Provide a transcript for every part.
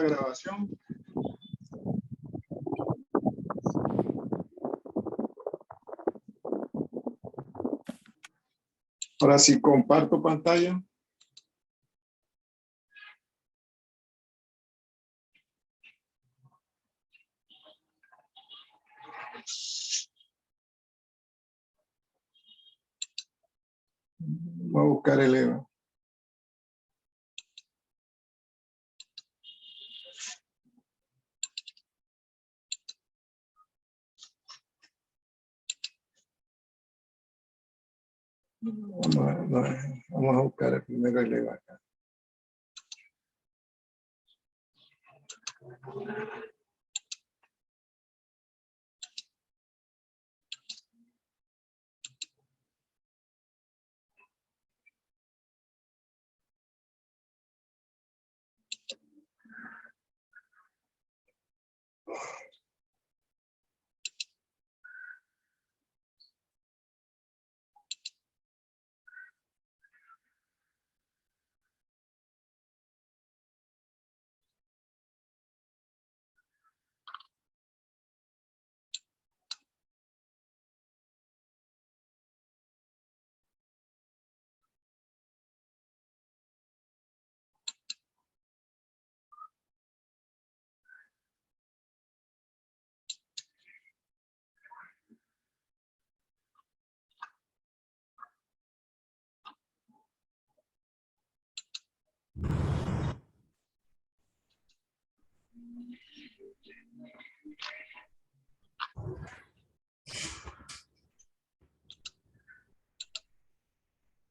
la grabación. Ahora sí, comparto pantalla. Voy a buscar el EVA. Vamos a buscar el primero el EVA acá.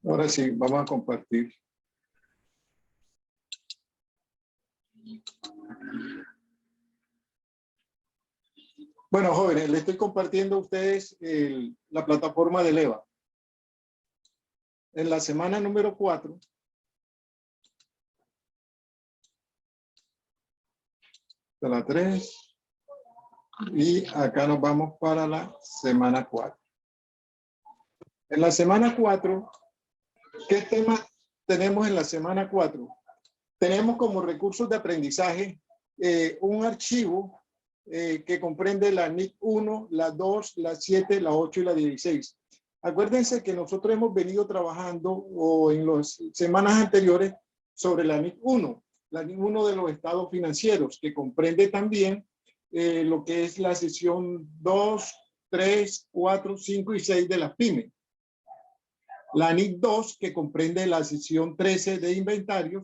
Ahora sí, vamos a compartir. Bueno, jóvenes, les estoy compartiendo a ustedes la plataforma del EVA. En la semana número 4, de la 3, y acá nos vamos para la semana 4. En la semana 4, ¿qué tema tenemos en la semana 4? Tenemos como recursos de aprendizaje un archivo que comprende la NIC 1, la 2, la 7, la 8 y la 16. Acuérdense que nosotros hemos venido trabajando en las semanas anteriores sobre la NIC 1, la NIC 1 de los estados financieros, que comprende también lo que es la sección 2, 3, 4, 5 y 6 de las pymes. La NIC 2, que comprende la sección 13 de inventarios,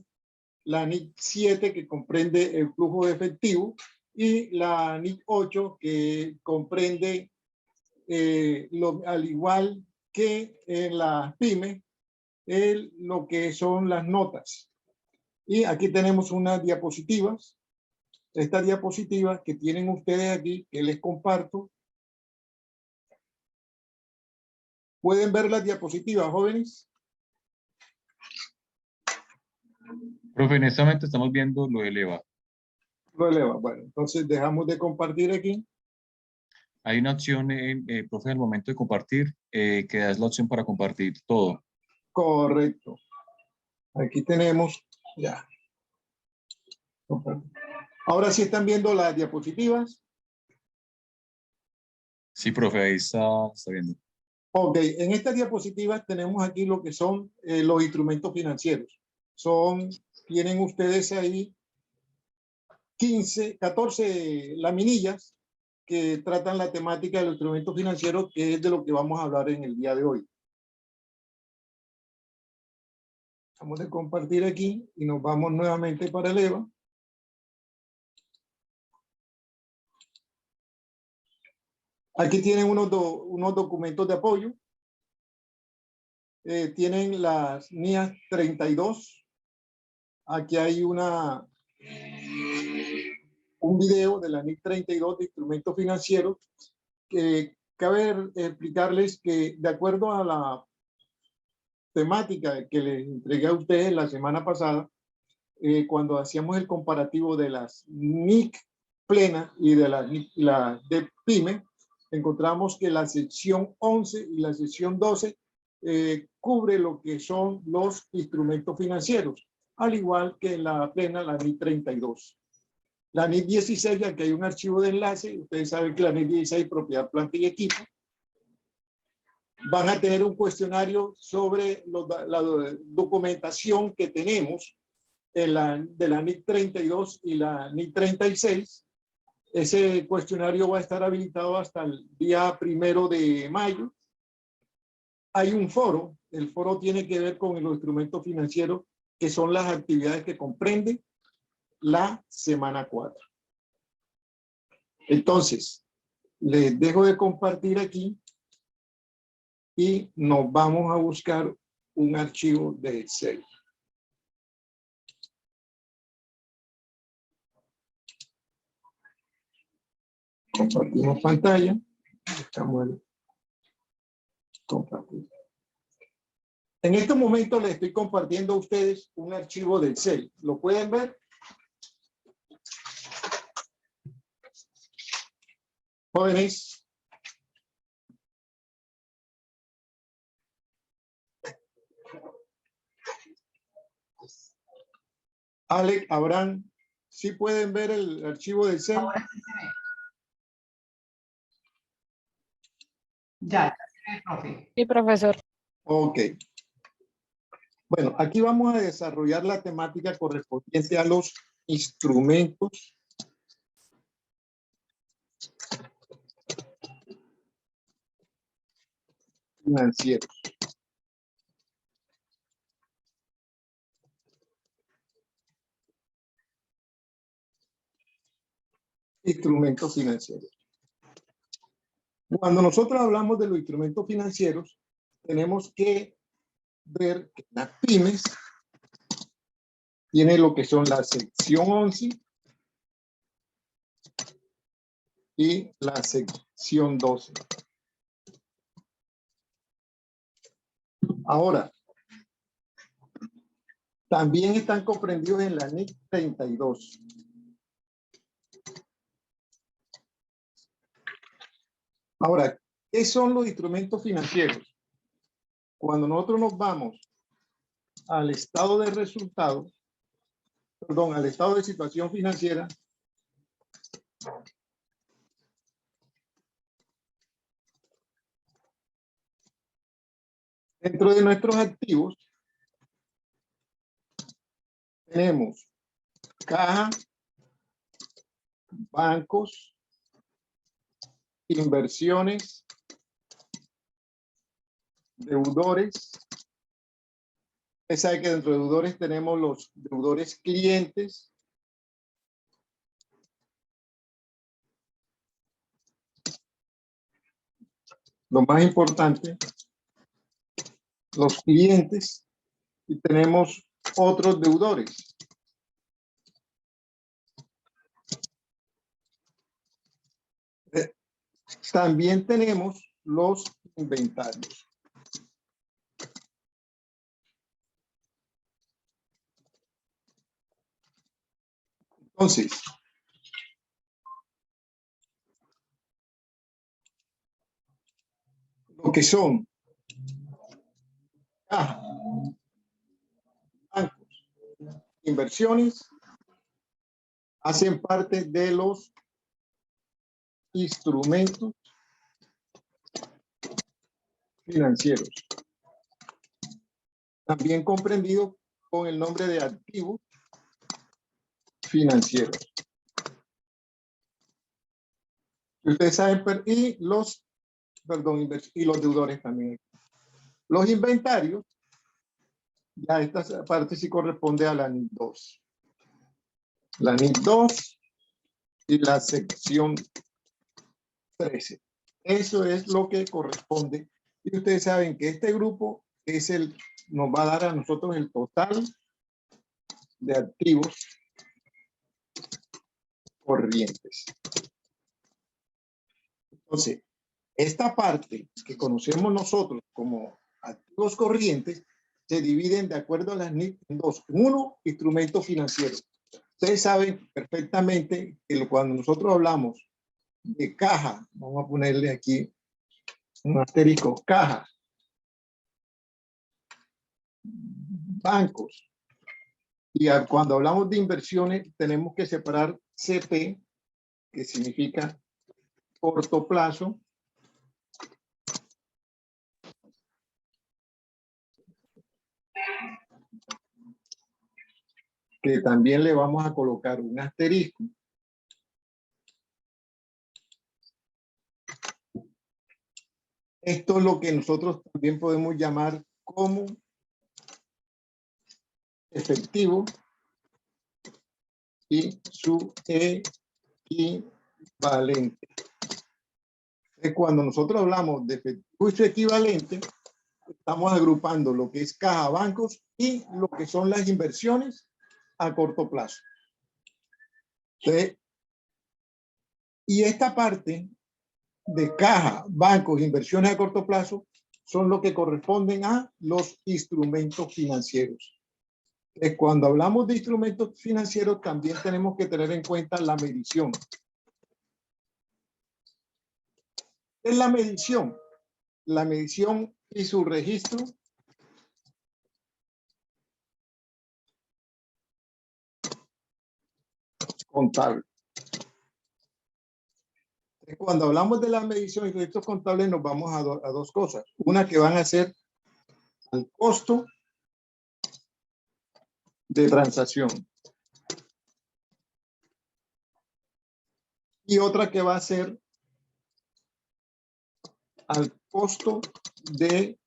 la NIC 7, que comprende el flujo de efectivo, y la NIC 8, que comprende, al igual que en las pymes, lo que son las notas. Y aquí tenemos unas diapositivas. Estas diapositivas que tienen ustedes aquí, que les comparto. ¿Pueden ver las diapositivas, jóvenes? Profe, en este momento estamos viendo lo del EVA. Lo eleva. Bueno, entonces dejamos de compartir aquí. Hay una opción, profe, al momento de compartir, que das la opción para compartir todo. Correcto. Aquí tenemos ya. Ahora sí están viendo las diapositivas. Sí, profe, ahí está viendo. Ok, en estas diapositivas tenemos aquí lo que son los instrumentos financieros. Tienen ustedes ahí 14 laminillas que tratan la temática de los instrumentos financieros, que es de lo que vamos a hablar en el día de hoy. Vamos a compartir aquí y nos vamos nuevamente para el EVA. Aquí tienen unos documentos de apoyo. Tienen las NIAS 32. Aquí hay un video de la NIC 32 de instrumentos financieros, que cabe explicarles que de acuerdo a la temática que les entregué a ustedes la semana pasada, cuando hacíamos el comparativo de las NIC plenas y de las de PYME, encontramos que la sección 11 y la sección 12 cubre lo que son los instrumentos financieros, al igual que la plena, la NIC 32. La NIT 16, aquí hay un archivo de enlace. Ustedes saben que la NIT 16, propiedad, planta y equipo. Van a tener un cuestionario sobre la documentación que tenemos de la NIT 32 y la NIT 36. Ese cuestionario va a estar habilitado hasta el día 1 de mayo. Hay un foro. El foro tiene que ver con los instrumentos financieros, que son las actividades que comprende la semana 4. Entonces, les dejo de compartir aquí y nos vamos a buscar un archivo de Excel. Compartimos pantalla. Estamos en compartir. En este momento les estoy compartiendo a ustedes un archivo de Excel. ¿Lo pueden ver? Jóvenes. Alex, Abraham, ¿sí pueden ver el archivo de Excel? Ahora sí se ve. Ya se ve, profe. Sí, profesor. Ok. Bueno, aquí vamos a desarrollar la temática correspondiente a los instrumentos financieros. Instrumentos financieros. Cuando nosotros hablamos de los instrumentos financieros, tenemos que ver que las pymes tiene lo que son la sección 11 y la sección 12. Ahora, también están comprendidos en la NIC 32. Ahora, ¿qué son los instrumentos financieros? Cuando nosotros nos vamos al estado de resultados, perdón, al estado de situación financiera, dentro de nuestros activos tenemos caja, bancos, inversiones, deudores. Usted sabe que dentro de deudores tenemos los deudores clientes, lo más importante, los clientes, y tenemos otros deudores. También tenemos los inventarios. Entonces, lo que son caja, bancos, inversiones, hacen parte de los instrumentos financieros, también comprendido con el nombre de activos financieros. Ustedes saben, y los deudores también. Los inventarios, ya esta parte sí corresponde a la NIC 2. La NIC 2 y la sección 13. Eso es lo que corresponde. Y ustedes saben que este grupo es nos va a dar a nosotros el total de activos corrientes. Entonces, esta parte que conocemos nosotros como activos corrientes se dividen de acuerdo a las NIC en dos. Uno, instrumentos financieros. Ustedes saben perfectamente que cuando nosotros hablamos de caja, vamos a ponerle aquí un asterisco, caja, bancos, y cuando hablamos de inversiones tenemos que separar CP, que significa corto plazo, que también le vamos a colocar un asterisco. Esto es lo que nosotros también podemos llamar como efectivo y su equivalente. Cuando nosotros hablamos de efectivo y su equivalente, estamos agrupando lo que es caja, bancos y lo que son las inversiones a corto plazo. Entonces, y esta parte de caja, bancos, inversiones a corto plazo son lo que corresponden a los instrumentos financieros. Cuando hablamos de instrumentos financieros también tenemos que tener en cuenta la medición. ¿Qué es la medición? La medición y su registro contable. Cuando hablamos de la medición y registros contables nos vamos a dos cosas. Una que van a ser el costo de transacción. Y otra que va a ser al costo de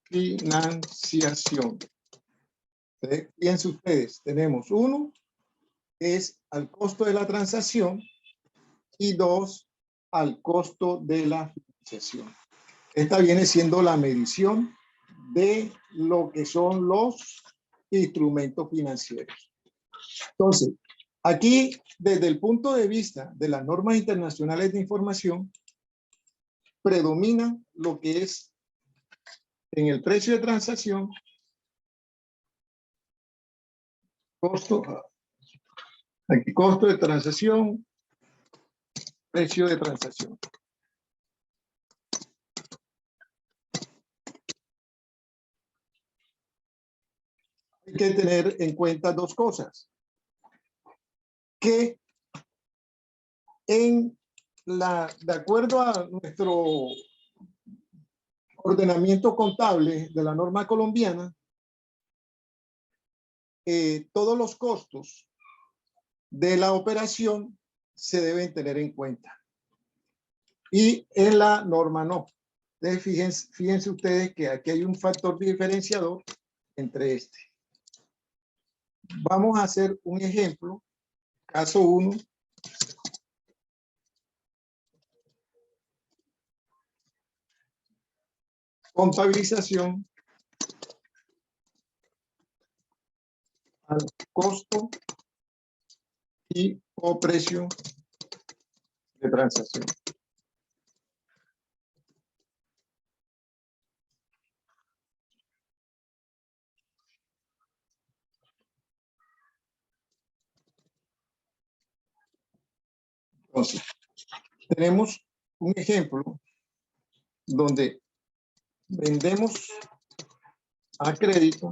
financiación. Fíjense ustedes, tenemos uno, es al costo de la transacción y dos, al costo de la financiación. Esta viene siendo la medición de lo que son los instrumentos financieros. Entonces, aquí, desde el punto de vista de las normas internacionales de información, predomina lo que es en el precio de transacción, costo de transacción, precio de transacción. Hay que tener en cuenta dos cosas. Que de acuerdo a nuestro ordenamiento contable de la norma colombiana, todos los costos de la operación se deben tener en cuenta. Y en la norma no. Entonces, fíjense ustedes que aquí hay un factor diferenciador entre este. Vamos a hacer un ejemplo. Caso 1. Contabilización al costo y o precio de transacción. Entonces, tenemos un ejemplo donde vendemos a crédito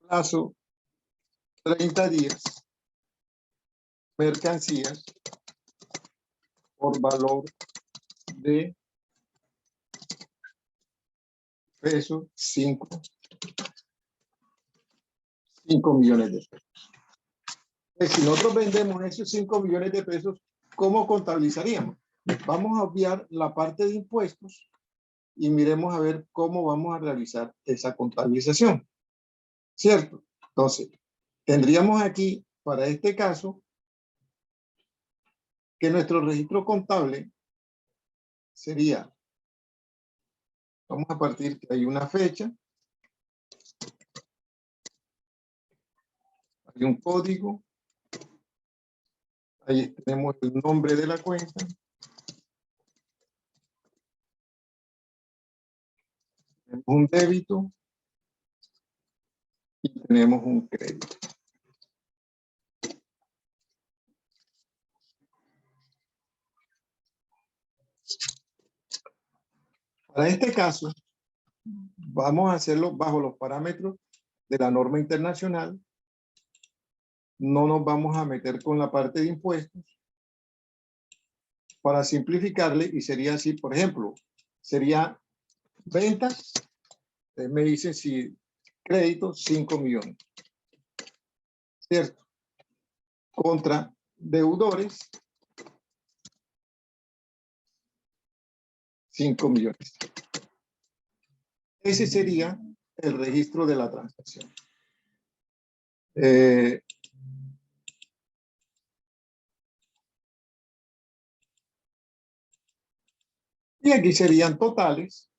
plazo 30 días mercancías por valor de pesos 5 millones de pesos. Si nosotros vendemos esos 5 millones de pesos, ¿cómo contabilizaríamos? Vamos a obviar la parte de impuestos y miremos a ver cómo vamos a realizar esa contabilización. ¿Cierto? Entonces, tendríamos aquí, para este caso, que nuestro registro contable sería, vamos a partir que hay una fecha, hay un código, ahí tenemos el nombre de la cuenta, tenemos un débito y tenemos un crédito. Para este caso, vamos a hacerlo bajo los parámetros de la norma internacional. No nos vamos a meter con la parte de impuestos. Para simplificarle, y sería así, por ejemplo, sería ventas, me dicen si crédito 5 millones, ¿cierto? Contra deudores 5 millones. Ese sería el registro de la transacción. Y aquí serían totales.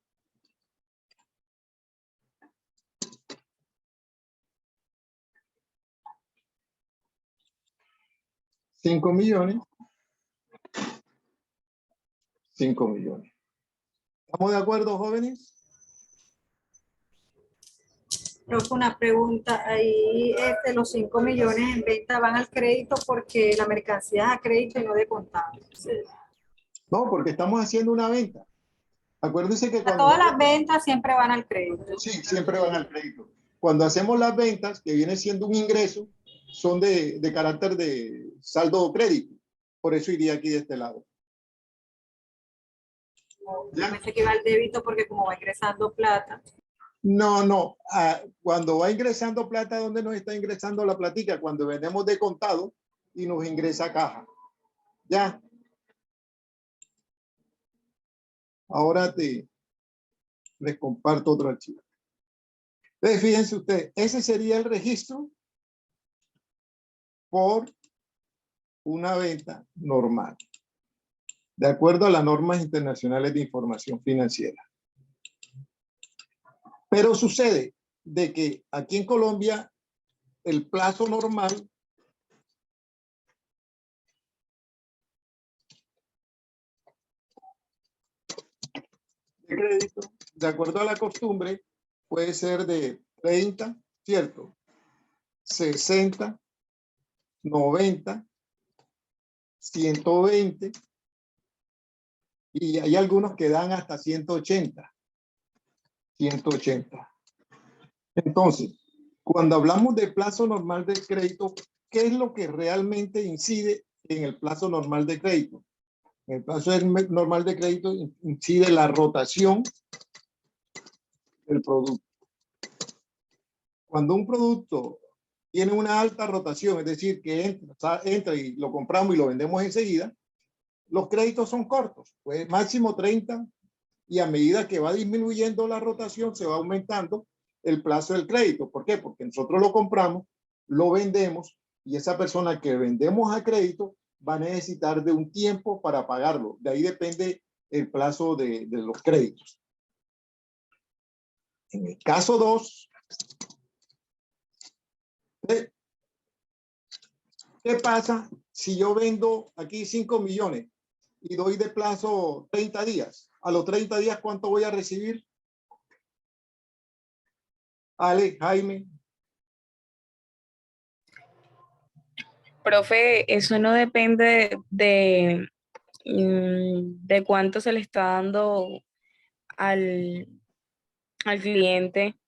$5 millones. 5 millones. ¿Estamos de acuerdo, jóvenes? Creo que una pregunta, ahí los 5 millones en venta van al crédito porque la mercancía es a crédito y no de contado. Sí. No, porque estamos haciendo una venta. Acuérdense que cuando... Todas las ventas siempre van al crédito. Sí, siempre van al crédito. Cuando hacemos las ventas, que viene siendo un ingreso, son de carácter de saldo o crédito. Por eso iría aquí de este lado. Yo pensé que iba al débito porque como va ingresando plata. No, no. Cuando va ingresando plata, ¿dónde nos está ingresando la platica? Cuando vendemos de contado y nos ingresa a caja. ¿Ya? Ahora les comparto otro archivo. Entonces, fíjense ustedes, ese sería el registro por una venta normal, de acuerdo a las normas internacionales de información financiera. Pero sucede de que aquí en Colombia el plazo normal de crédito, de acuerdo a la costumbre, puede ser de 30, ¿cierto? 60, 90, 120 y hay algunos que dan hasta 180. 180. Entonces, cuando hablamos de plazo normal de crédito, ¿qué es lo que realmente incide en el plazo normal de crédito? En el plazo normal de crédito incide la rotación del producto. Cuando un producto tiene una alta rotación, es decir, que entra y lo compramos y lo vendemos enseguida, los créditos son cortos, pues máximo 30, y a medida que va disminuyendo la rotación se va aumentando el plazo del crédito. ¿Por qué? Porque nosotros lo compramos, lo vendemos y esa persona que vendemos a crédito va a necesitar de un tiempo para pagarlo. De ahí depende el plazo de los créditos. En el caso 2, ¿qué pasa si yo vendo aquí 5 millones y doy de plazo 30 días? A los 30 días, ¿cuánto voy a recibir? Ale, Jaime. Profe, eso no depende de cuánto se le está dando al cliente.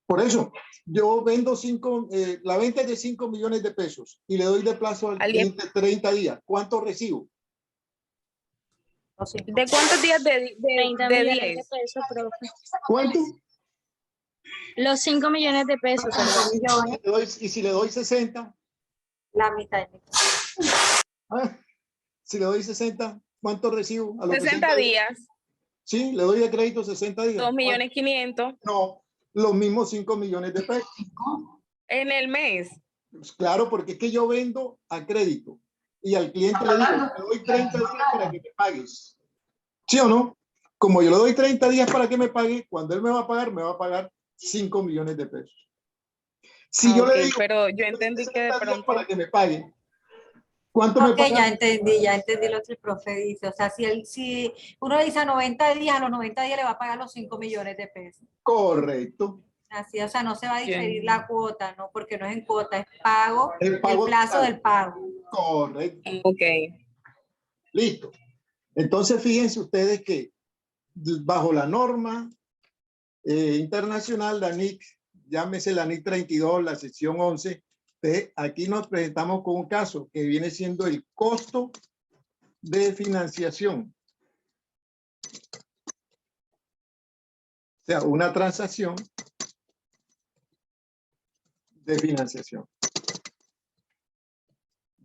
Por eso, yo vendo la venta es de 5 millones de pesos y le doy de plazo al cliente 30 días. ¿Cuánto recibo? ¿De cuántos días 30 de millones 10? de pesos, profe. ¿Cuánto? Los 5 millones de pesos. Y si le doy 60, La mitad. si le doy 60, ¿cuánto recibo? A los 60 días. Sí, le doy de crédito 60 días. 2.500.000. No, los mismos 5 millones de pesos. En el mes. Pues claro, porque es que yo vendo a crédito y al cliente le digo, te doy 30 días para que me pagues. ¿Sí o no? Como yo le doy 30 días para que me pague, cuando él me va a pagar 5 millones de pesos. Si yo le digo, pero yo entendí que de pronto para que me pague, ¿cuánto me paga? Ya entendí lo que el profe dice. O sea, si uno le dice a 90 días, a los 90 días le va a pagar los 5 millones de pesos. Correcto. Así, o sea, no se va a diferir la cuota, ¿no? Porque no es en cuota, es pago, el plazo del pago. Correcto. Ok. Listo. Entonces, fíjense ustedes que bajo la norma internacional, la NIC llámese la NIC 32, la sección 11. Aquí nos presentamos con un caso que viene siendo el costo de financiación. O sea, una transacción de financiación.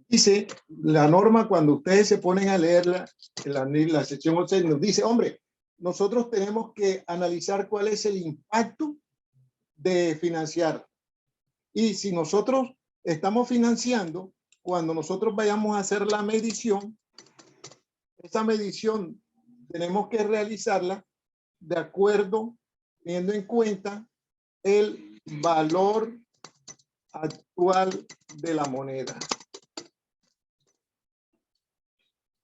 Dice la norma, cuando ustedes se ponen a leerla, la sección 11 nos dice, hombre, nosotros tenemos que analizar cuál es el impacto de financiar. Y si nosotros estamos financiando, cuando nosotros vayamos a hacer la medición, esa medición tenemos que realizarla de acuerdo, teniendo en cuenta el valor actual de la moneda.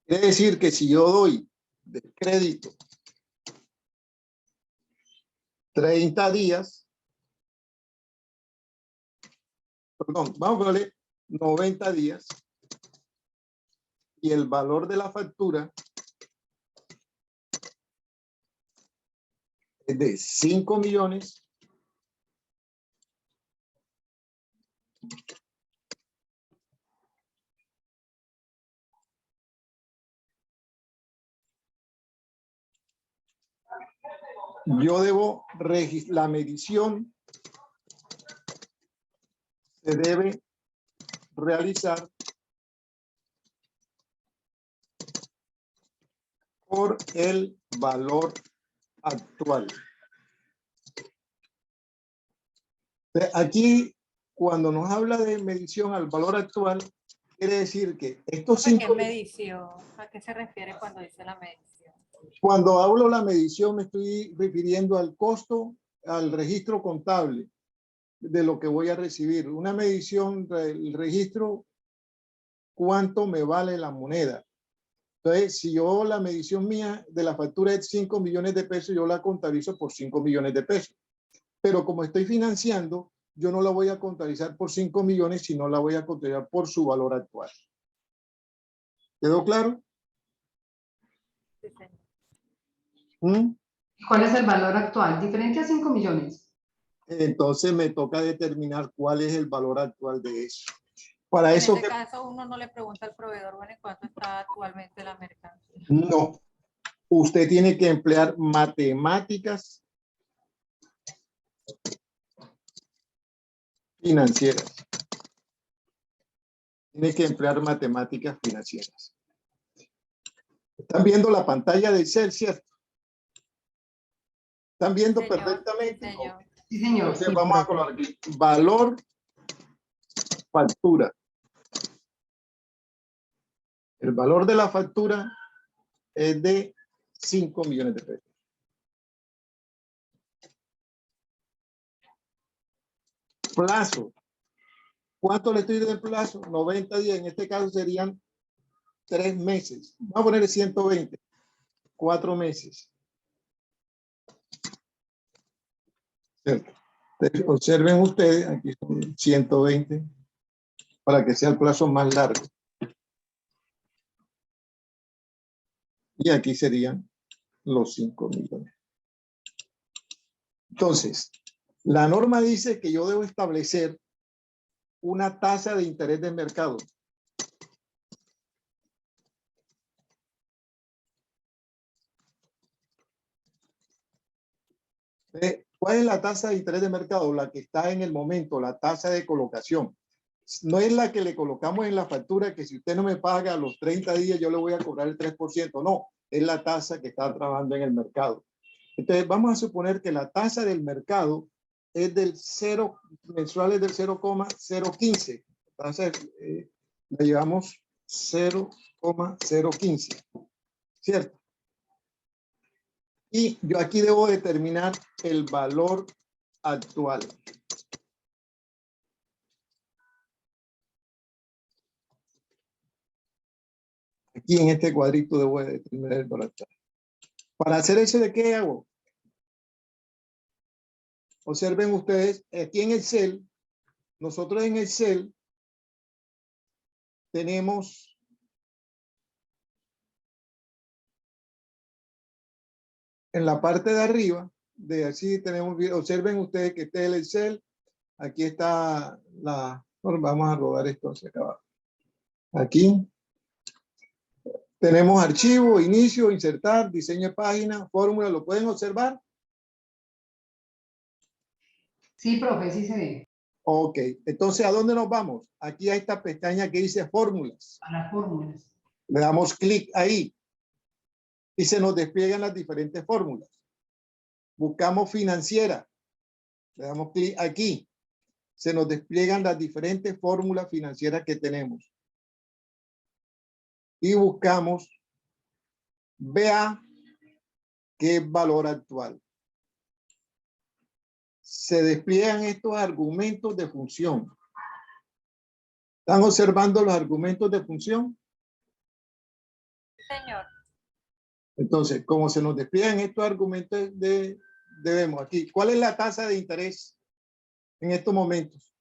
Quiere decir que si yo doy de crédito 30 días, perdón, vamos a ponerle 90 días, y el valor de la factura es de 5 millones, yo debo registrar la medición, se debe realizar por el valor actual. Aquí, cuando nos habla de medición al valor actual, quiere decir que estos ¿Qué 5, medición? ¿A qué se refiere cuando dice la medición? cuando hablo la medición me estoy refiriendo al costo, al registro contable de lo que voy a recibir. Una medición del registro, cuánto me vale la moneda. Entonces, si yo la medición mía de la factura es 5 millones de pesos, yo la contabilizo por 5 millones de pesos. Pero como estoy financiando, yo no la voy a contabilizar por 5 millones, sino la voy a contabilizar por su valor actual. ¿Quedó claro? Sí, señor. ¿Mm? ¿Cuál es el valor actual? Diferente a 5 millones. Entonces me toca determinar cuál es el valor actual de eso. Para En eso ese caso, uno no le pregunta al proveedor, bueno, ¿en cuánto está actualmente la mercancía? no. Usted tiene que emplear matemáticas financieras. Tiene que emplear matemáticas financieras. ¿Están viendo la pantalla de Excel, cierto? ¿Están viendo Señor, perfectamente? sí, señor. Sí, señor. Entonces Sí, vamos a colocar aquí valor factura. El valor de la factura es de 5 millones de pesos. Plazo. ¿Cuánto le estoy dando plazo? 90 días. En este caso serían 3 meses. Vamos a poner 120. 4 meses. ¿Cierto? Entonces, observen ustedes, aquí son 120 para que sea el plazo más largo. Y aquí serían los 5 millones. Entonces, la norma dice que yo debo establecer una tasa de interés de mercado. ¿Cuál es la tasa de interés de mercado? La que está en el momento, la tasa de colocación. No es la que le colocamos en la factura, que si usted no me paga a los 30 días, yo le voy a cobrar el 3%. No, es la tasa que está trabajando en el mercado. Entonces, vamos a suponer que la tasa del mercado es del 0, mensuales del 0,015. Entonces, le llevamos 0,015. ¿Cierto? Y yo aquí debo determinar el valor actual. Aquí en este cuadrito debo determinar el valor actual. Para hacer eso, ¿de qué hago? Observen ustedes, aquí en Excel, nosotros en Excel tenemos en la parte de arriba, de así tenemos, observen ustedes que este es el Excel, Aquí está la... Bueno, vamos a rodar esto hacia acá abajo. Aquí tenemos archivo, inicio, insertar, diseño de página, fórmula. ¿Lo pueden observar? Sí, profe, sí se ve. Ok. Entonces, ¿a dónde nos vamos? Aquí a esta pestaña que dice fórmulas. A las fórmulas. Le damos clic ahí y se nos despliegan las diferentes fórmulas. Buscamos financiera. Le damos clic aquí. Se nos despliegan las diferentes fórmulas financieras que tenemos. Y buscamos BA, que es valor actual. Se despliegan estos argumentos de función. ¿Están observando los argumentos de función? Señor. Entonces, como se nos despliegan estos argumentos, debemos aquí. ¿Cuál es la tasa de interés en estos momentos?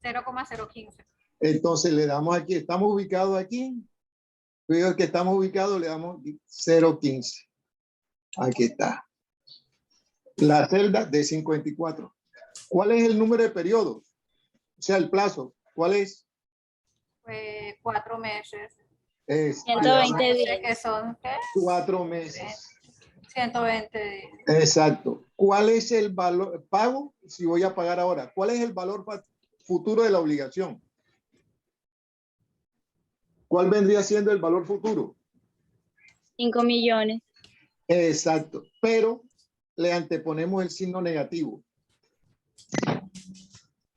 0,015. Entonces le damos aquí, estamos ubicados aquí. Veo que estamos ubicados, le damos 0,15. Aquí está. La celda de 54. ¿Cuál es el número de periodos? O sea, el plazo. ¿Cuál es? 4 meses. Es 120 días. Que son, ¿qué? 4 meses. 120 días. Exacto. ¿Cuál es el valor pago? Si voy a pagar ahora. ¿Cuál es el valor futuro de la obligación? ¿Cuál vendría siendo el valor futuro? 5 millones. Exacto. Pero le anteponemos el signo negativo.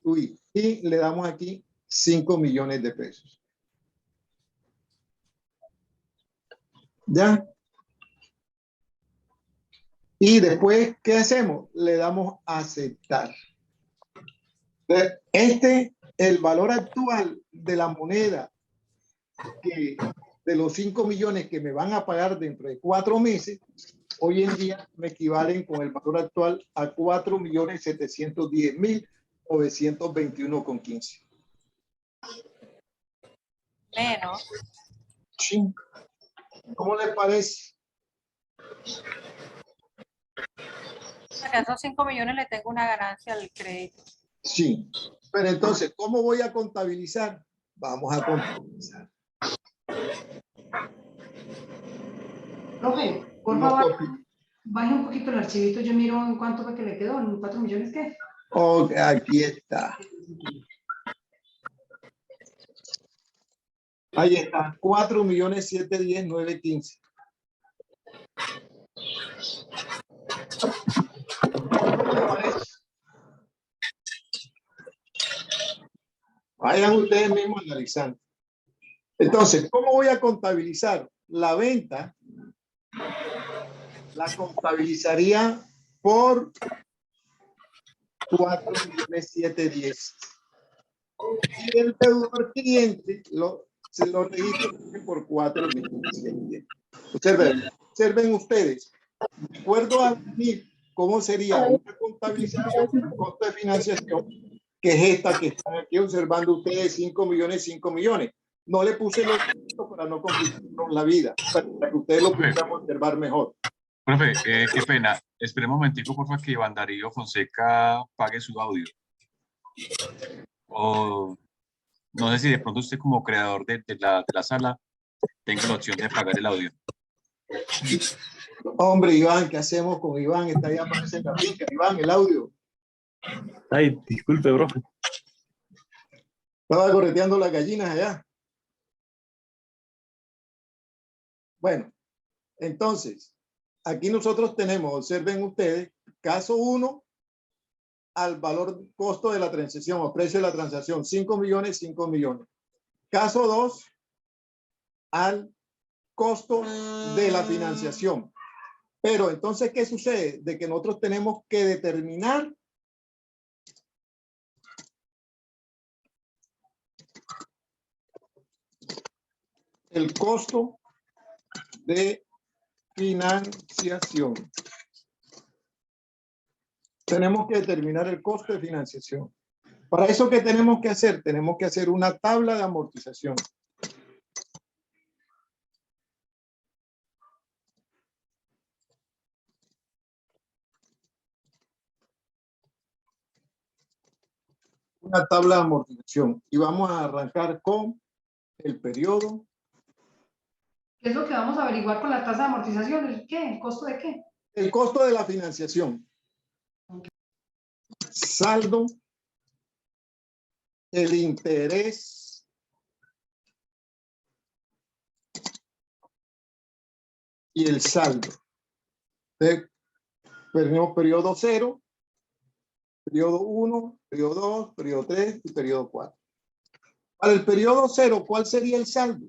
Uy, y le damos aquí 5 millones de pesos. ¿Ya? Y después, ¿qué hacemos? Le damos a aceptar. El valor actual de la moneda de los 5 millones que me van a pagar dentro de 4 meses, hoy en día me equivalen con el valor actual a 4.710.921,15. Menos. Sí. ¿Cómo les parece? A esos 5 millones le tengo una ganancia al crédito. Sí. Pero entonces, ¿cómo voy a contabilizar? Vamos a contabilizar. Profe, por No favor, copio. baje un poquito el archivito. Yo miro en cuánto fue que le quedó. ¿En 4 millones qué? Ok, aquí está. Ahí está. 4.710.915. Vayan ustedes mismos analizando. Entonces, ¿cómo voy a contabilizar? La venta la contabilizaría por 4.710.000. Y el deudor cliente se lo registra por 4.710.000. Observen ustedes, de acuerdo a mí, ¿cómo sería una contabilización del costo de financiación? Que es esta que están aquí observando ustedes, 5 millones, 5 millones. No le puse los para no complicarnos la vida, para que ustedes lo puedan observar mejor. Profe, qué pena. Espere un momentico, por favor, que Iván Darío Fonseca pague su audio. O no sé si de pronto usted como creador de la sala tenga la opción de pagar el audio. Hombre, Iván, ¿qué hacemos con Iván? Está ahí, aparece en la finca. Iván, el audio. Ay, disculpe, profe. Estaba correteando las gallinas allá. Bueno, entonces, aquí nosotros tenemos, observen ustedes, caso 1, al valor costo de la transacción o precio de la transacción, 5 millones, 5 millones. Caso 2, al costo de la financiación. Pero entonces, ¿qué sucede? De que nosotros tenemos que determinar el costo de financiación. Tenemos que determinar el costo de financiación. Para eso, ¿qué tenemos que hacer? Tenemos que hacer una tabla de amortización. una tabla de amortización y vamos a arrancar con el periodo. ¿Qué es lo que vamos a averiguar con la tasa de amortización? ¿El qué? ¿El costo de qué? El costo de la financiación. Saldo. El interés. Y el saldo. Tenemos periodo 0, periodo 1, periodo 2, periodo 3 y periodo 4. Para el periodo 0, ¿cuál sería el saldo?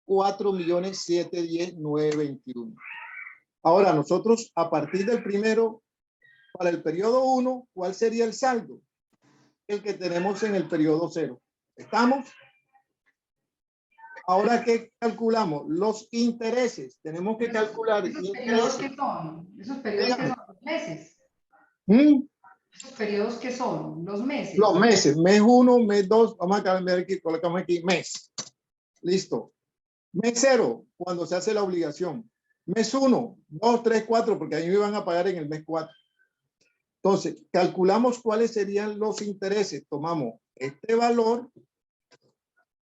4.710.921. Ahora, nosotros, a partir del primero, para el periodo 1, ¿cuál sería el saldo? El que tenemos en el periodo 0. ¿Estamos? Ahora, ¿qué calculamos? Los intereses. Tenemos que calcular ¿Esos periodos intereses. qué son? ¿Esos periodos qué son? Los meses. ¿Esos periodos qué son? Los meses. Los meses. Mes 1, mes 2. Vamos a cambiar aquí, colocamos aquí mes. Listo. Mes 0, cuando se hace la obligación. Mes 1, 2, 3, 4, porque ahí me van a pagar en el mes 4. Entonces, calculamos cuáles serían los intereses. Tomamos este valor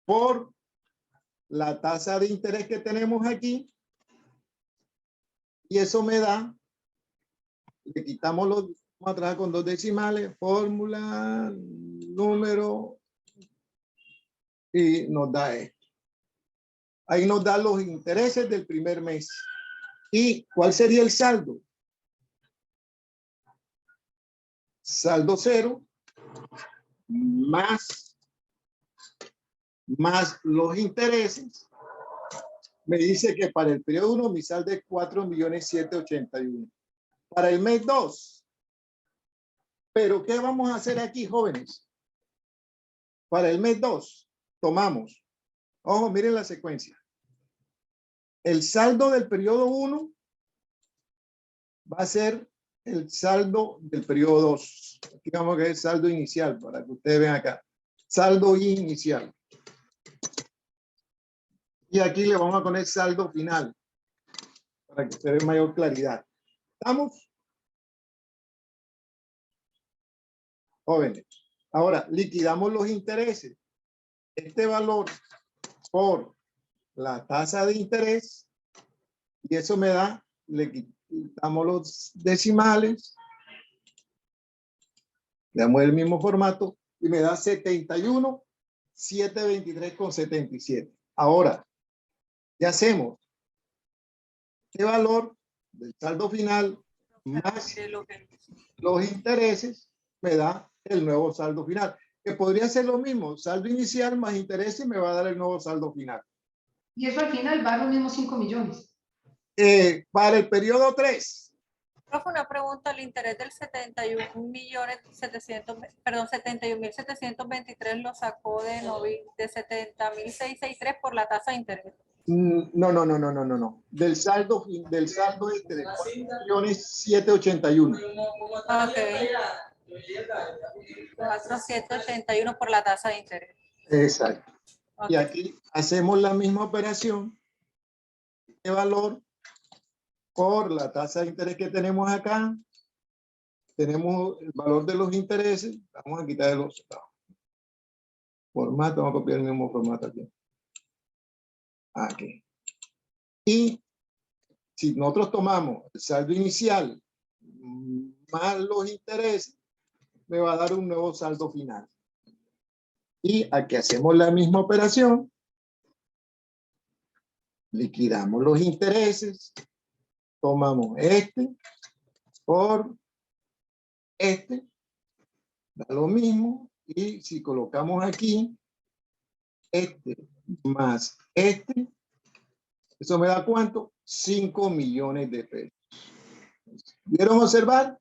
por la tasa de interés que tenemos aquí. Y eso me da, le quitamos los, vamos a trabajar con 2 decimales, fórmula, número, y nos da esto. Ahí nos da los intereses del primer mes. ¿Y cuál sería el saldo? Saldo 0 más los intereses. Me dice que para el periodo 1 mi saldo es 4.781.000. Para el mes 2. Pero ¿qué vamos a hacer aquí, jóvenes? Para el mes 2 tomamos. Ojo, miren la secuencia. El saldo del periodo 1 va a ser el saldo del periodo 2. Digamos que es el saldo inicial, para que ustedes vean acá. Saldo inicial. Y aquí le vamos a poner saldo final, para que ustedes vean mayor claridad. ¿Estamos? Jóvenes. Ahora, liquidamos los intereses. Este valor por la tasa de interés, y eso me da, le quitamos los decimales, le damos el mismo formato y me da 71.723,77. Ahora, ¿qué hacemos? Este valor del saldo final más los intereses me da el nuevo saldo final, que podría ser lo mismo, saldo inicial más intereses me va a dar el nuevo saldo final. Y eso al final va a los mismos 5 millones. Para el periodo 3. Profe, una pregunta, el interés del 71.723 lo sacó de 70.663 por la tasa de interés. No. Del saldo de 4.781. Ok. 4.781 por la tasa de interés. Exacto. Okay. Y aquí hacemos la misma operación de valor por la tasa de interés que tenemos acá. Tenemos el valor de los intereses. Vamos a quitar los formatos. Vamos a copiar el mismo formato aquí. Aquí. Y si nosotros tomamos el saldo inicial más los intereses, me va a dar un nuevo saldo final. Y aquí hacemos la misma operación. Liquidamos los intereses. Tomamos este por este. Da lo mismo. Y si colocamos aquí este más este, eso me da ¿cuánto? 5 millones de pesos. ¿Vieron observar?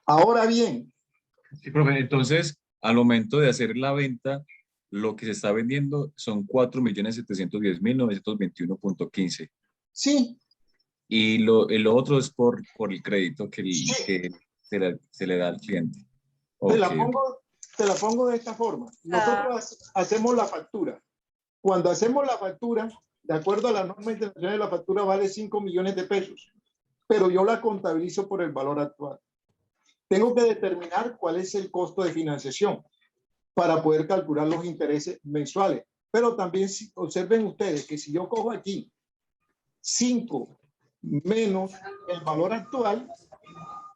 Ahora bien. Sí, profe, entonces, al momento de hacer la venta, lo que se está vendiendo son 4.710.921.15. Sí. Y lo otro es por el crédito que se le da al cliente. Te la Okay. pongo de esta forma. Nosotros hacemos la factura. Cuando hacemos la factura, de acuerdo a la norma internacional, la factura vale 5 millones de pesos. pero yo la contabilizo por el valor actual. Tengo que determinar cuál es el costo de financiación para poder calcular los intereses mensuales. Pero también observen ustedes que si yo cojo aquí 5 menos el valor actual,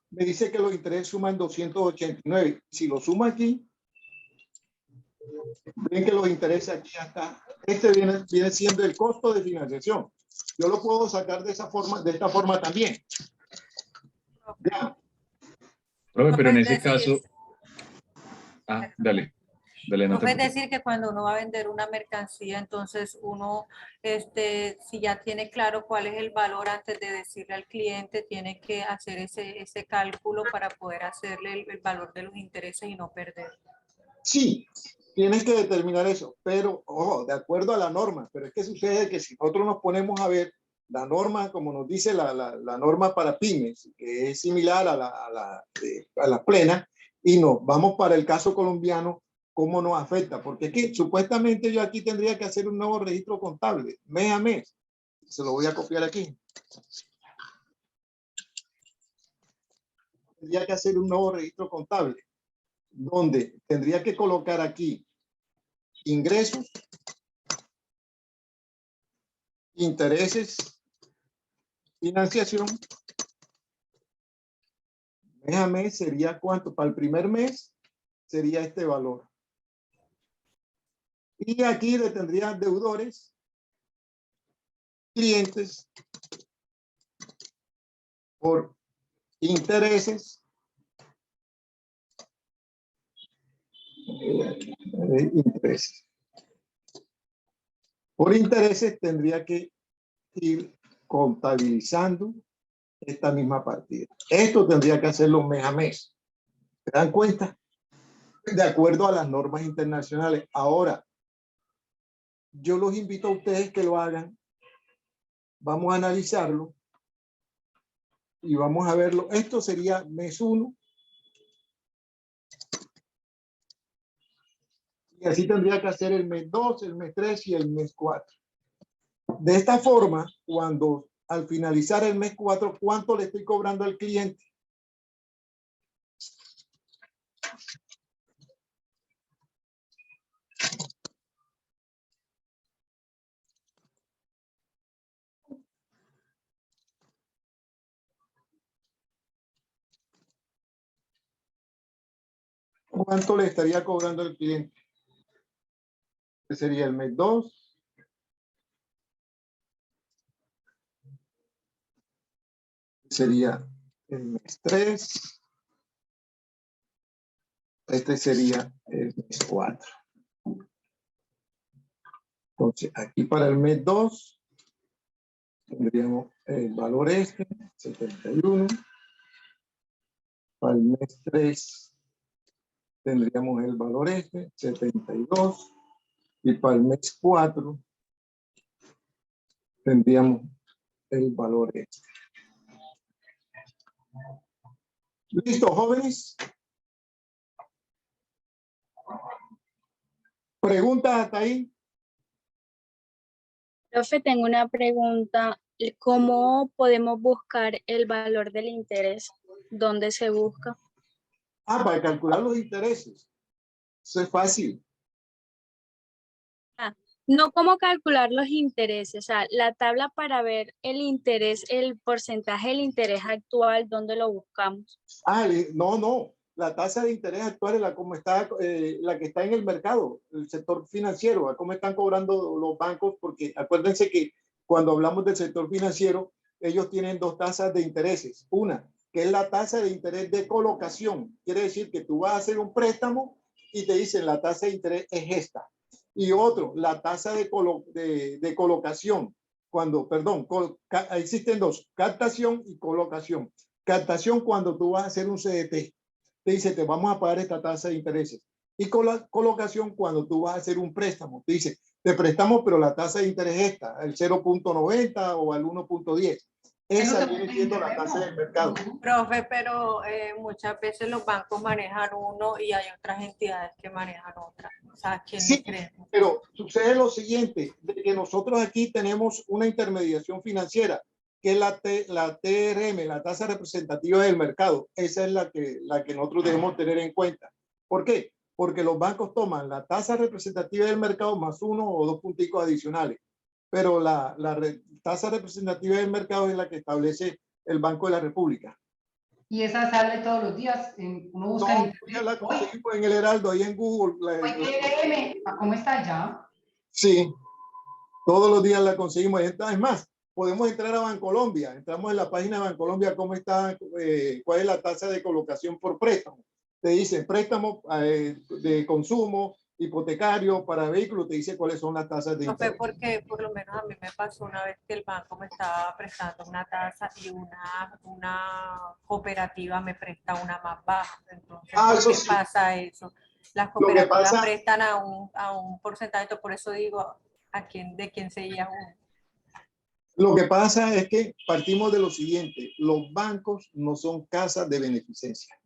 me dice que los intereses suman 289. Si lo sumo aquí, ven que los intereses aquí ya está. Este viene siendo el costo de financiación. Yo lo puedo sacar de esa forma, de esta forma también. Ya. Profe, pero en Es ese decir, caso... Ah, dale, no te Profe, es preocupes. decir, que cuando uno va a vender una mercancía, entonces uno, si ya tiene claro cuál es el valor antes de decirle al cliente, tiene que hacer ese cálculo para poder hacerle el valor de los intereses y no perder. Sí, tienes que determinar eso, pero ojo, de acuerdo a la norma. Pero es que sucede que si nosotros nos ponemos a ver la norma, como nos dice la norma para pymes, que es similar a la plena, y nos vamos para el caso colombiano, ¿cómo nos afecta? Porque aquí, supuestamente yo aquí tendría que hacer un nuevo registro contable, mes a mes. Se lo voy a copiar aquí. Tendría que hacer un nuevo registro contable, donde tendría que colocar aquí ingresos, intereses, financiación. Mes a mes sería cuánto. Para el primer mes sería este valor. Y aquí le tendría deudores, clientes, por intereses, intereses. Por intereses tendría que ir contabilizando esta misma partida. Esto tendría que hacerlo mes a mes. ¿Se dan cuenta? De acuerdo a las normas internacionales. Ahora, yo los invito a ustedes que lo hagan. Vamos a analizarlo y vamos a verlo. Esto sería mes 1. Y así tendría que hacer el mes 2, el mes 3 y el mes 4. De esta forma, cuando al finalizar el mes 4, ¿cuánto le estoy cobrando al cliente? ¿Cuánto le estaría cobrando al cliente? Este sería el mes 2. Sería el mes 3. Este sería el mes 4. Entonces, aquí para el mes 2 tendríamos el valor 71. Para el mes 3 tendríamos el valor 72. Y para el mes 4 tendríamos el valor ¿Listo, jóvenes? ¿Preguntas hasta ahí? Profe, tengo una pregunta. ¿Cómo podemos buscar el valor del interés? ¿Dónde se busca? Para calcular los intereses. Eso es fácil. No cómo calcular los intereses, o sea, la tabla para ver el interés, el porcentaje del interés actual, ¿dónde lo buscamos? No. La tasa de interés actual es la que está en el mercado, el sector financiero, a cómo están cobrando los bancos, porque acuérdense que cuando hablamos del sector financiero, ellos tienen 2 tasas de intereses. Una, que es la tasa de interés de colocación. Quiere decir que tú vas a hacer un préstamo y te dicen la tasa de interés es esta. Y otro, la tasa de colocación. Existen 2, captación y colocación. Captación cuando tú vas a hacer un CDT. Te dice, te vamos a pagar esta tasa de intereses. Y colocación cuando tú vas a hacer un préstamo. Te dice, te prestamos, pero la tasa de interés es esta, el 0.90 o al 1.10. Esa viene siendo la tasa del mercado. Profe, pero muchas veces los bancos manejan uno y hay otras entidades que manejan otra. O sea, ¿quién Sí, cree? pero sucede lo siguiente, de que nosotros aquí tenemos una intermediación financiera que es la TRM, la tasa representativa del mercado. Esa es la que nosotros debemos tener en cuenta. ¿Por qué? Porque los bancos toman la tasa representativa del mercado más 1 o 2 punticos adicionales. Pero la tasa representativa del mercado es la que establece el Banco de la República. Y esa sale todos los días. Uno busca en Ya la conseguimos en el Heraldo, ahí en Google. ¿Cómo está ya? Sí, todos los días la conseguimos. Es más, podemos entrar a Bancolombia. Entramos en la página de Bancolombia, cómo está, cuál es la tasa de colocación por préstamo. Te dicen préstamo de consumo, hipotecario, para vehículos, te dice cuáles son las tasas de interés. Porque por lo menos a mí me pasó una vez que el banco me estaba prestando una tasa y una cooperativa me presta una más baja. Entonces, ¿por qué pasa eso? Las cooperativas prestan a un porcentaje, por eso digo, ¿de quién se guía uno? Lo que pasa es que partimos de lo siguiente: los bancos no son casas de beneficencia.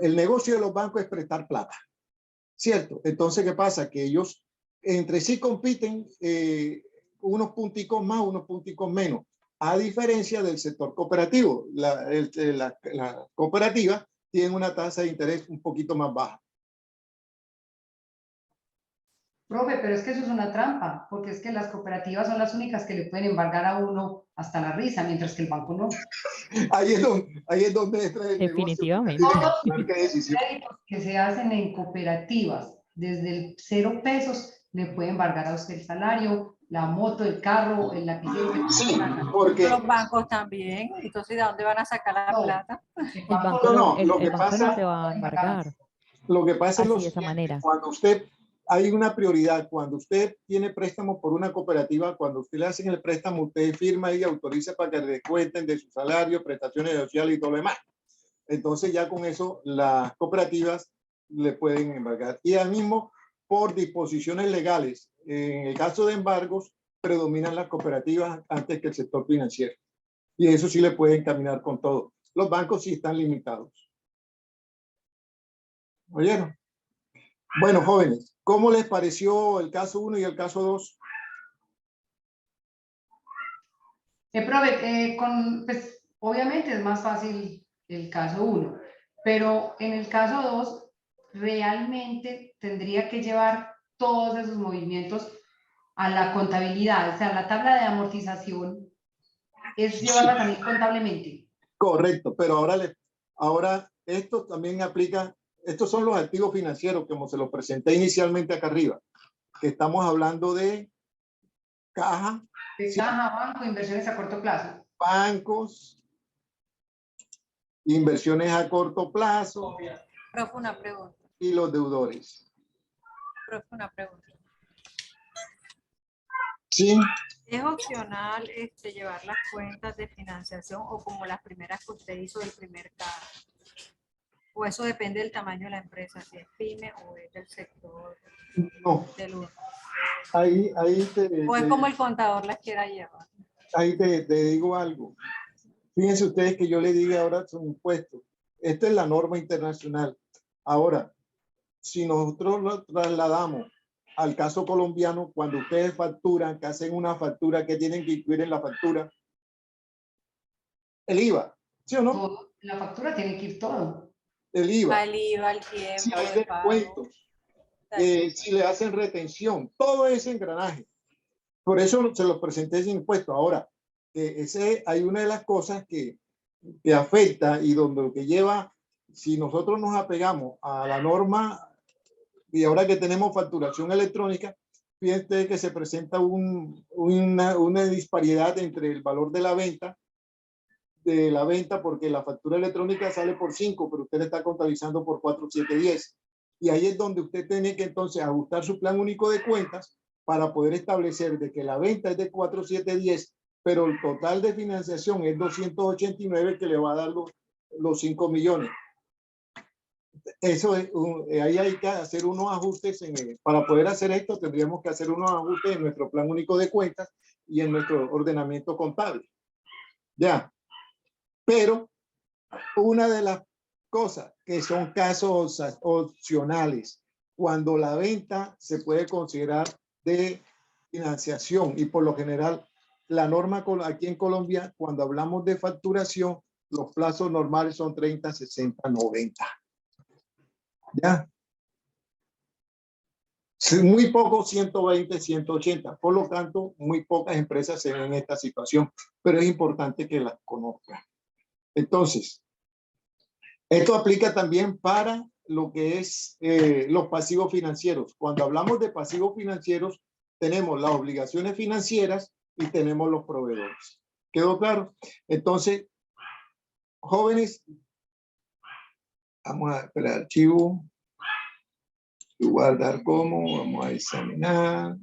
El negocio de los bancos es prestar plata, ¿cierto? Entonces, ¿qué pasa? Que ellos entre sí compiten unos punticos más, unos punticos menos, a diferencia del sector cooperativo. La cooperativa tiene una tasa de interés un poquito más baja. Profe, pero es que eso es una trampa, porque es que las cooperativas son las únicas que le pueden embargar a uno hasta la risa, mientras que el banco no. Ahí es donde entra el Definitivamente. Todos los créditos que se hacen en cooperativas, desde el 0 pesos, le pueden embargar a usted el salario, la moto, el carro, el lapicero. Sí, porque los bancos también. Entonces, ¿de dónde van a sacar la plata? El banco no te va a embargar. Lo que pasa Así, es de esa manera. cuando usted hay una prioridad, cuando usted tiene préstamo por una cooperativa, cuando usted le hacen el préstamo, usted firma y autoriza para que le descuenten de su salario, prestaciones sociales y todo lo demás. Entonces ya con eso las cooperativas le pueden embargar. Y al mismo, por disposiciones legales, en el caso de embargos, predominan las cooperativas antes que el sector financiero. Y eso sí le pueden caminar con todo. Los bancos sí están limitados. ¿Oyeron? Bueno, jóvenes, ¿cómo les pareció el caso 1 y el caso 2? Profe, pues, obviamente es más fácil el caso 1, pero en el caso 2 realmente tendría que llevar todos esos movimientos a la contabilidad, o sea, la tabla de amortización es llevarla también contablemente. Correcto, pero ahora esto también aplica. Estos son los activos financieros, como se los presenté inicialmente acá arriba, que estamos hablando de caja. De caja, banco, inversiones a corto plazo. Bancos, inversiones a corto plazo. Profe, una pregunta. Y los deudores. Profe, una pregunta. Sí. ¿Es opcional llevar las cuentas de financiación o como las primeras que usted hizo del primer caso? ¿O eso depende del tamaño de la empresa, si es pyme o es del sector? No. Ahí ¿O es como el contador las quiera llevar? Ahí te digo algo. Fíjense ustedes que yo le diga ahora son impuestos. Esta es la norma internacional. Ahora, si nosotros lo trasladamos al caso colombiano, cuando ustedes facturan, que hacen una factura, que tienen que incluir en la factura? El IVA, ¿sí o no? Todo, la factura tiene que ir todo. El IVA. El IVA, el tiempo, si hay descuentos, si le hacen retención, todo ese engranaje. Por eso se los presenté sin impuesto. Ahora, hay una de las cosas que afecta y donde lo que lleva, si nosotros nos apegamos a la norma y ahora que tenemos facturación electrónica, fíjense que se presenta una disparidad entre el valor de la venta, porque la factura electrónica sale por 5, pero usted está contabilizando por 4, 7, 10. Y ahí es donde usted tiene que entonces ajustar su plan único de cuentas para poder establecer de que la venta es de 4, 7, 10, pero el total de financiación es 289, que le va a dar los 5 millones. Eso es, ahí hay que hacer unos ajustes. Para poder hacer esto tendríamos que hacer unos ajustes en nuestro plan único de cuentas y en nuestro ordenamiento contable. Ya. Pero una de las cosas que son casos opcionales, cuando la venta se puede considerar de financiación y por lo general la norma aquí en Colombia, cuando hablamos de facturación, los plazos normales son 30, 60, 90. ¿Ya? Muy poco 120, 180. Por lo tanto, muy pocas empresas se ven en esta situación, pero es importante que las conozcan. Entonces, esto aplica también para lo que es los pasivos financieros. Cuando hablamos de pasivos financieros, tenemos las obligaciones financieras y tenemos los proveedores. ¿Quedó claro? Entonces, jóvenes, vamos a esperar archivo. Guardar como, vamos a examinar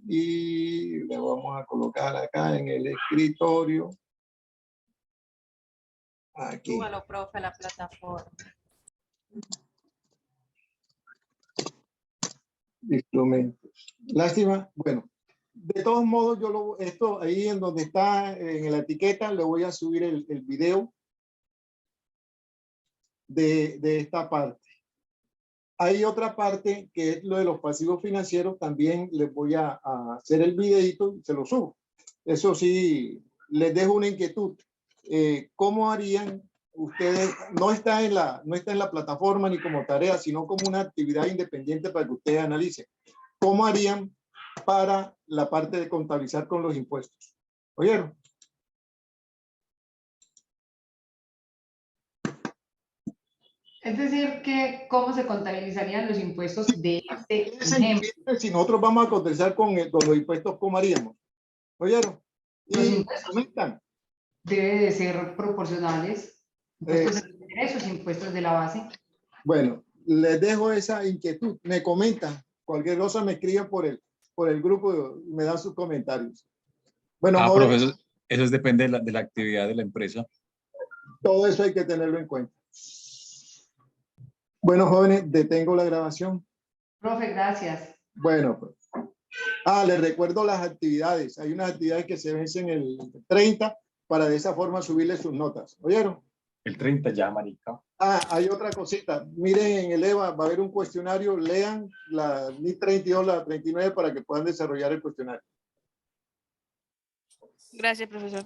y le vamos a colocar acá en el escritorio. Aquí. Súbalo, profe, la plataforma. Instrumentos. Lástima, bueno, de todos modos esto ahí en donde está en la etiqueta le voy a subir el video de esta parte. Hay otra parte que es lo de los pasivos financieros, también les voy a hacer el videito y se lo subo. Eso sí, les dejo una inquietud. ¿Cómo harían ustedes? No está en la plataforma ni como tarea, sino como una actividad independiente para que ustedes analicen. ¿Cómo harían para la parte de contabilizar con los impuestos? ¿Oyeron? Es decir, que cómo se contabilizarían los impuestos de este ejemplo. Si nosotros vamos a contabilizar con los impuestos, ¿cómo haríamos? ¿Oyeron? Los Y impuestos comentan. deben de ser proporcionales. Impuestos de ingresos, impuestos de la base. Bueno, les dejo esa inquietud. Me comentan. Cualquier cosa me escriben por el grupo y me dan sus comentarios. Bueno, profesor, eso depende de la actividad de la empresa. Todo eso hay que tenerlo en cuenta. Bueno, jóvenes, detengo la grabación. Profe, gracias. Bueno, pues. Les recuerdo las actividades. Hay unas actividades que se vencen el 30 para de esa forma subirle sus notas. ¿Oyeron? El 30 ya, marica. Hay otra cosita. Miren, en el EVA va a haber un cuestionario. Lean la NIT 32, la 39 para que puedan desarrollar el cuestionario. Gracias, profesor.